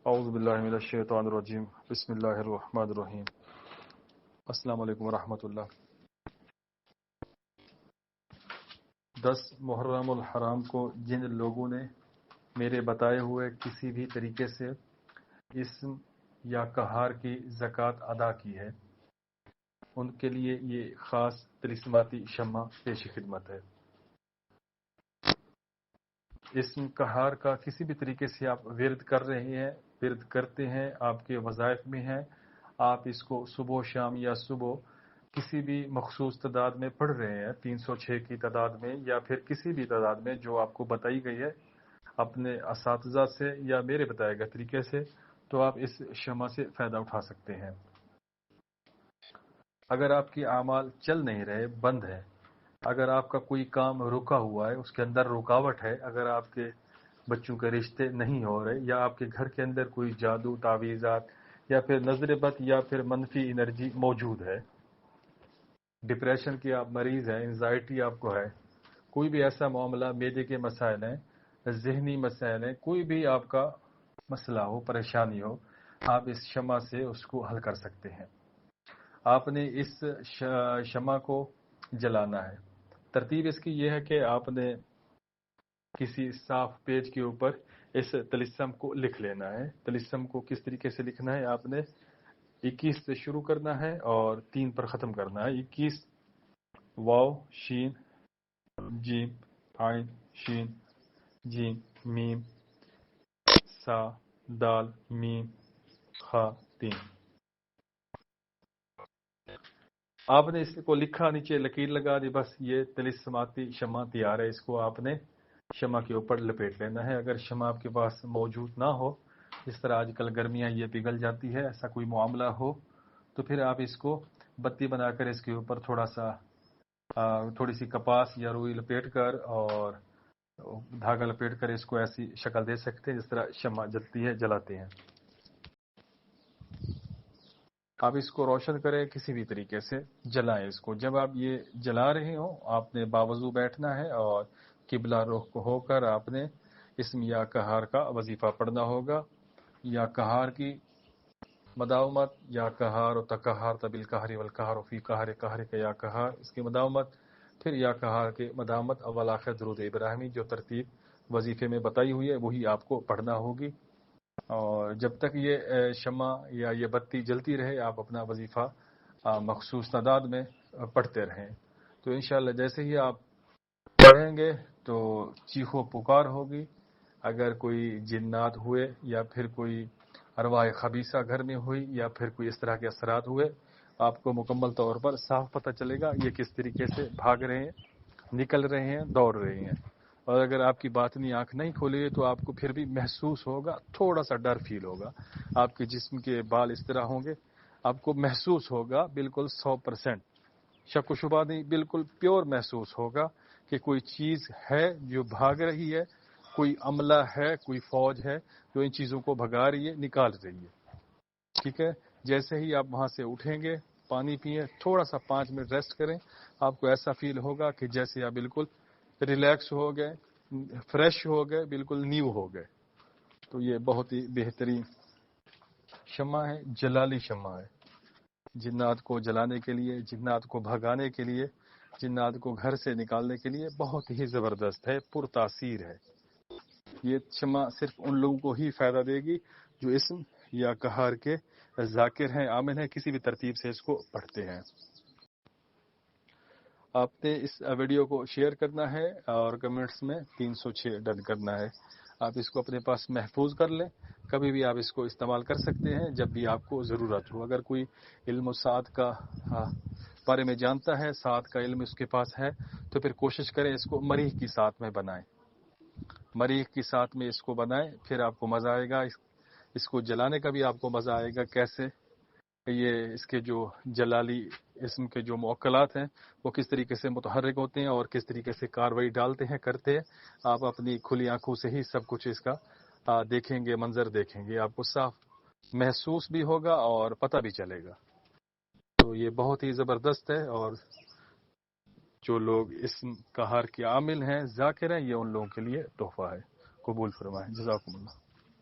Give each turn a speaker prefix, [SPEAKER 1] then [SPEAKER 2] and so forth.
[SPEAKER 1] اعوذ باللہ من الشیطان الرجیم بسم اللہ الرحمن الرحیم السلام علیکم ورحمۃ اللہ۔ 10 محرم الحرام کو جن لوگوں نے میرے بتائے ہوئے کسی بھی طریقے سے اسم یا کہار کی زکوٰۃ ادا کی ہے، ان کے لیے یہ خاص طلسماتی شمع پیش خدمت ہے۔ اسم کہار کا کسی بھی طریقے سے آپ ورد کر رہے ہیں، ورد کرتے ہیں، آپ کے وظائف میں ہیں، آپ اس کو صبح و شام یا صبح کسی بھی مخصوص تعداد میں پڑھ رہے ہیں، 306 کی تعداد میں یا پھر کسی بھی تعداد میں جو آپ کو بتائی گئی ہے اپنے اساتذہ سے یا میرے بتائے گئے طریقے سے، تو آپ اس شمع سے فائدہ اٹھا سکتے ہیں۔ اگر آپ کی اعمال چل نہیں رہے، بند ہے، اگر آپ کا کوئی کام رکا ہوا ہے، اس کے اندر رکاوٹ ہے، اگر آپ کے بچوں کے رشتے نہیں ہو رہے یا آپ کے گھر کے اندر کوئی جادو تعویذات یا پھر نظر بد یا پھر منفی انرجی موجود ہے، ڈپریشن کی آپ مریض ہیں، انزائٹی آپ کو ہے، کوئی بھی ایسا معاملہ، معدے کے مسائل ہیں، ذہنی مسائل ہیں، کوئی بھی آپ کا مسئلہ ہو، پریشانی ہو، آپ اس شمع سے اس کو حل کر سکتے ہیں۔ آپ نے اس شمع کو جلانا ہے۔ ترتیب اس کی یہ ہے کہ آپ نے کسی صاف پیج کے اوپر اس طلسم کو لکھ لینا ہے۔ طلسم کو کس طریقے سے لکھنا ہے؟ آپ نے 21 سے شروع کرنا ہے اور 3 پر ختم کرنا ہے۔ 21 واو شین جیم عین شین جیم میم سا دال میم خا 3۔ آپ نے اس کو لکھا، نیچے لکیر لگا دی، بس یہ طلسماتی شمع تیار ہے۔ اس کو آپ نے شمع کے اوپر لپیٹ لینا ہے۔ اگر شمع آپ کے پاس موجود نہ ہو، جس طرح آج کل گرمیاں یہ پگھل جاتی ہے، ایسا کوئی معاملہ ہو، تو پھر آپ اس کو بتی بنا کر اس کے اوپر تھوڑی سی کپاس یا روئی لپیٹ کر اور دھاگا لپیٹ کر اس کو ایسی شکل دے سکتے ہیں جس طرح شمع جلتی ہے، جلاتے ہیں۔ آپ اس کو روشن کریں، کسی بھی طریقے سے جلائیں اس کو۔ جب آپ یہ جلا رہے ہوں، آپ نے باوضو بیٹھنا ہے اور قبلہ رخ ہو کر آپ نے اسم یا کہار کا وظیفہ پڑھنا ہوگا۔ یا کہار کی مداومت، یا کہار و تکہار تبل کہر والکہر فی کہر کہر کا یا کہار، اس کی مداومت، پھر یا کہار کے مداومت، اول آخر درود ابراہیمی، جو ترتیب وظیفے میں بتائی ہوئی ہے وہی آپ کو پڑھنا ہوگی۔ اور جب تک یہ شمع یا یہ بتی جلتی رہے، آپ اپنا وظیفہ مخصوص تعداد میں پڑھتے رہیں۔ تو انشاءاللہ جیسے ہی آپ پڑھیں گے تو چیخ و پکار ہوگی۔ اگر کوئی جنات ہوئے یا پھر کوئی ارواح خبیثہ گھر میں ہوئی یا پھر کوئی اس طرح کے اثرات ہوئے، آپ کو مکمل طور پر صاف پتہ چلے گا یہ کس طریقے سے بھاگ رہے ہیں، نکل رہے ہیں، دوڑ رہے ہیں۔ اور اگر آپ کی باطنی آنکھ نہیں کھولے تو آپ کو پھر بھی محسوس ہوگا، تھوڑا سا ڈر فیل ہوگا، آپ کے جسم کے بال اس طرح ہوں گے، آپ کو محسوس ہوگا بالکل 100% شک و شبہ نہیں، بالکل پیور محسوس ہوگا کہ کوئی چیز ہے جو بھاگ رہی ہے، کوئی عملہ ہے، کوئی فوج ہے جو ان چیزوں کو بھگا رہی ہے، نکال رہی ہے۔ ٹھیک ہے، جیسے ہی آپ وہاں سے اٹھیں گے، پانی پئیں، تھوڑا سا 5 منٹ ریسٹ کریں، آپ کو ایسا فیل ہوگا کہ جیسے آپ بالکل ریلیکس ہو گئے، فریش ہو گئے، بالکل نیو ہو گئے۔ تو یہ بہت ہی بہترین شمع ہے، جلالی شمع ہے، جنات کو جلانے کے لیے، جنات کو بھگانے کے لیے، جنات کو گھر سے نکالنے کے لیے بہت ہی زبردست ہے، پر تاثیر ہے۔ یہ شمع صرف ان لوگوں کو ہی فائدہ دے گی جو اسم یا کہار کے ذاکر ہیں، عامل ہیں، کسی بھی ترتیب سے اس کو پڑھتے ہیں۔ آپ نے اس ویڈیو کو شیئر کرنا ہے اور کمنٹس میں 306 ڈن کرنا ہے۔ آپ اس کو اپنے پاس محفوظ کر لیں، کبھی بھی آپ اس کو استعمال کر سکتے ہیں جب بھی آپ کو ضرورت ہو۔ اگر کوئی علم و سعد کا بارے میں جانتا ہے، سعد کا علم اس کے پاس ہے، تو پھر کوشش کریں اس کو مریخ کی ساتھ میں بنائیں، مریخ کی ساتھ میں اس کو بنائیں، پھر آپ کو مزہ آئے گا۔ اس کو جلانے کا بھی آپ کو مزہ آئے گا، کیسے یہ اس کے جو جلالی اسم کے جو موکلات ہیں وہ کس طریقے سے متحرک ہوتے ہیں اور کس طریقے سے کاروائی ڈالتے ہیں، کرتے ہیں۔ آپ اپنی کھلی آنکھوں سے ہی سب کچھ اس کا دیکھیں گے، منظر دیکھیں گے، آپ کو صاف محسوس بھی ہوگا اور پتہ بھی چلے گا۔ تو یہ بہت ہی زبردست ہے، اور جو لوگ اسم کہار کے عامل ہیں، ذاکر ہیں، یہ ان لوگوں کے لیے تحفہ ہے۔ قبول فرمائیں، جزاکم اللہ۔